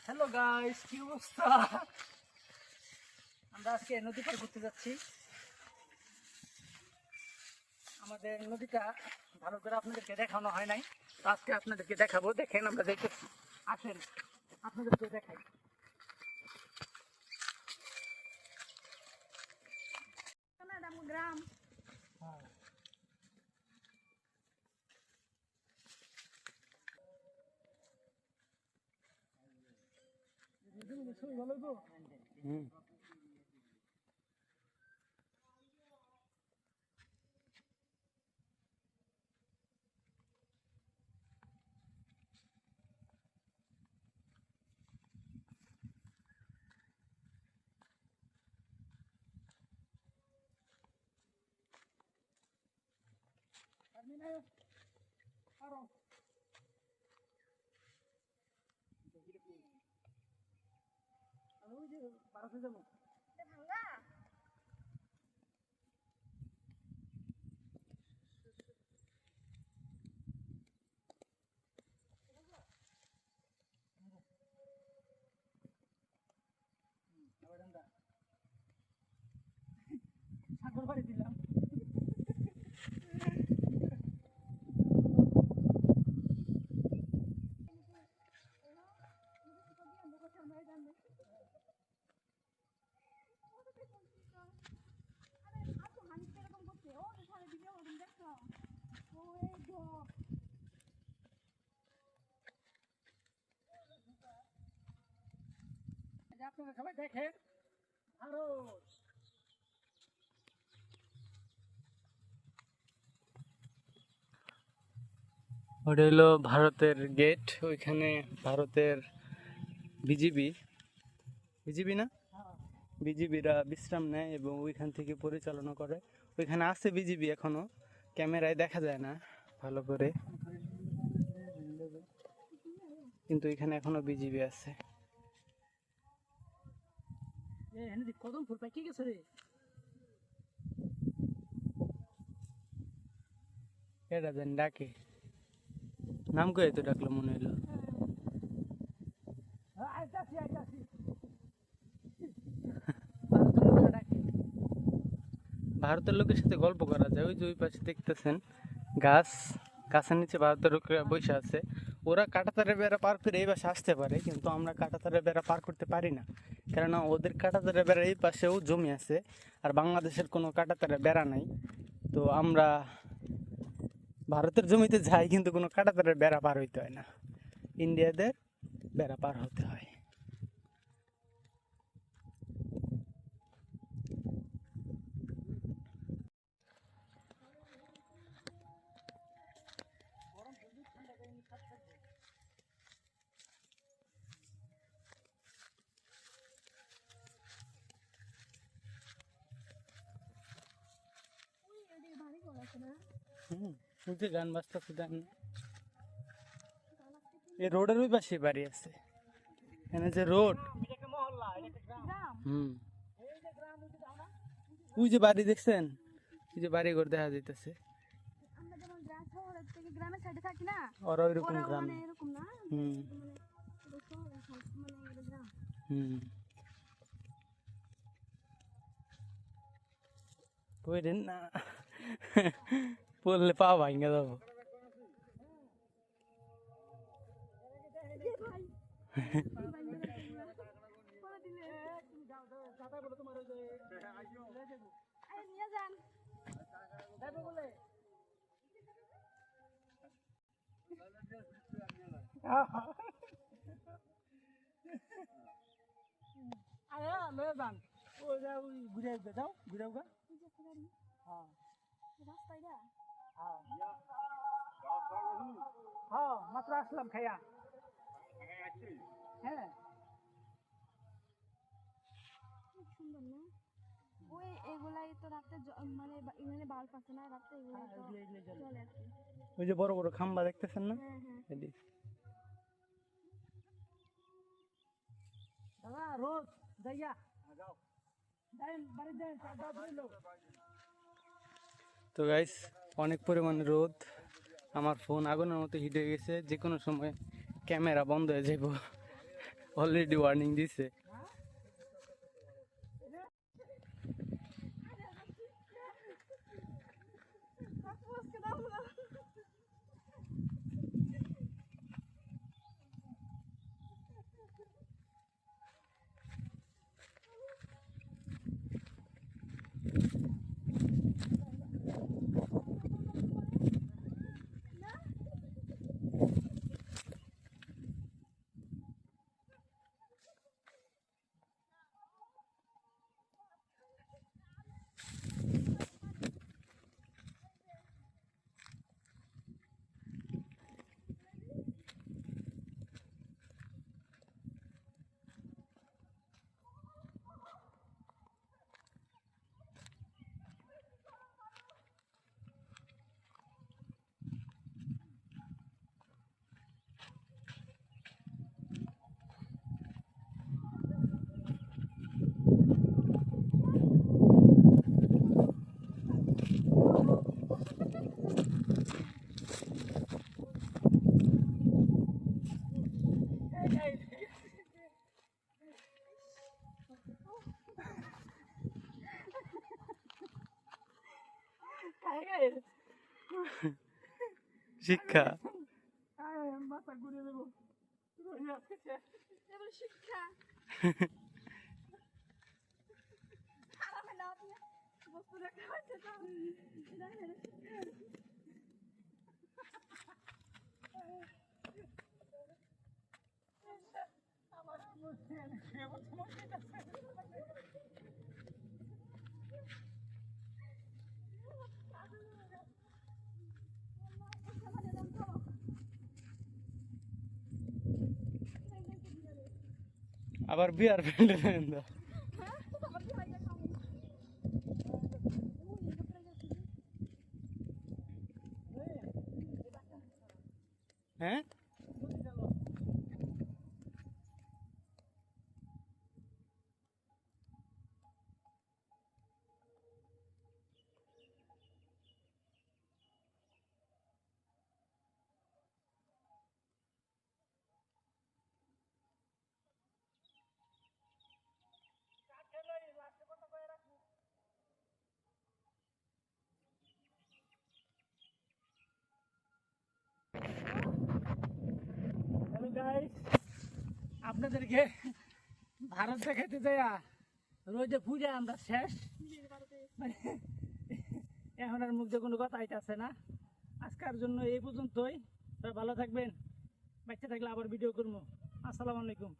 Hello guys, কি অবস্থা? আমরা আজকে নদী পার ঘুরতে যাচ্ছি। আমাদের নদীটা ভালো করে আপনাদেরকে দেখানো হয় নাই, তো আজকে আপনাদেরকে দেখাবো। দেখেন আমরা দেখতেছি, আসেন আপনাদেরকে দেখাই। গ্রাম ভালো তো। ভারতে যাবো। সাগর বাড়ি দিলাম। আপনারা সবাই দেখেন ভারত। ওটা হলো ভারতের গেট, ওইখানে ভারতের বিজিবি বিজিবি না বিজিবিরা বিশ্রাম নেয় এবং ওইখান থেকে পরিচালনা করে। ওইখানে আছে বিজিবি, এখনো ক্যামেরায় দেখা যায় না ভালো করে, কিন্তু এখানে এখনো বিজিবি আছে। কদম ফুল পাই কি গেছে রে? এটা দেন ডাকে, নাম কয়ে তো ডাকলো মনে হলো। ভারতের লোকের সাথে গল্প করা যায়। ওই যে ওই পাশে দেখতেছেন গাছ, গাছের নিচে ভারতের লোকেরা বসে আছে। ওরা কাঁটাতারের বেড়া পার করে এই পাশে আসতে পারে, কিন্তু আমরা কাঁটাতারের বেড়া পার করতে পারি না, কেননা ওদের কাঁটাতারের বেড়া এই পাশেও জমি আছে, আর বাংলাদেশের কোনো কাঁটাতারের বেড়া নাই। তো আমরা ভারতের জমিতে যাই, কিন্তু কোনো কাঁটাতারের বেড়া পার হইতে হয় না, ইন্ডিয়াদের বেড়া পার হতে হয়। গান বাজতেছে, গান। এই রোডের ওই পাশে বাড়ি আছে, এখানে যে রোড। ওই যে বাড়ি দেখছেন, ওই যে বাড়ি ঘর দেখা যাইতেছে, ওরা ওইরকম গ্রাম। পড়েন না, পড়লে পা ভাঙে যাবো। মাত্র আসলাম খাইয়া। হ্যাঁ, সুন্দর না? ওই এগুলাই তো রাতে মানে এখানে বাল্ব আছে না, রাতে এগুলাই তো চলে আসে। ওই যে বড় বড় খাম্বা দেখতেছেন না? দাদা রোজ যাইয়া তো গাইস, অনেক পরিমাণে রোদ, আমার ফোন আগুনের মতো হিট হয়ে গেছে, যে কোনো সময় ক্যামেরা বন্ধ হয়ে যাব। অলরেডি ওয়ার্নিং দিছে। শিক্ষা মাথা ঘুরে দেবো শিক্ষা বস্তু দেখতে পাচ্ছে আবার বিয়ার ফেলে হ্যাঁ হ্যালো গাইস, আপনাদেরকে ভারত দেখাতে যাইয়া রোজে পূজা আমরা শেষ, মানে এখন আর মুখ দিয়ে কোনো কথা আইতাছে না। আজকের জন্য এই পর্যন্তই। সবাই ভালো থাকবেন, বাচ্চা থাকলে আবার ভিডিও করবো। আসসালামু আলাইকুম।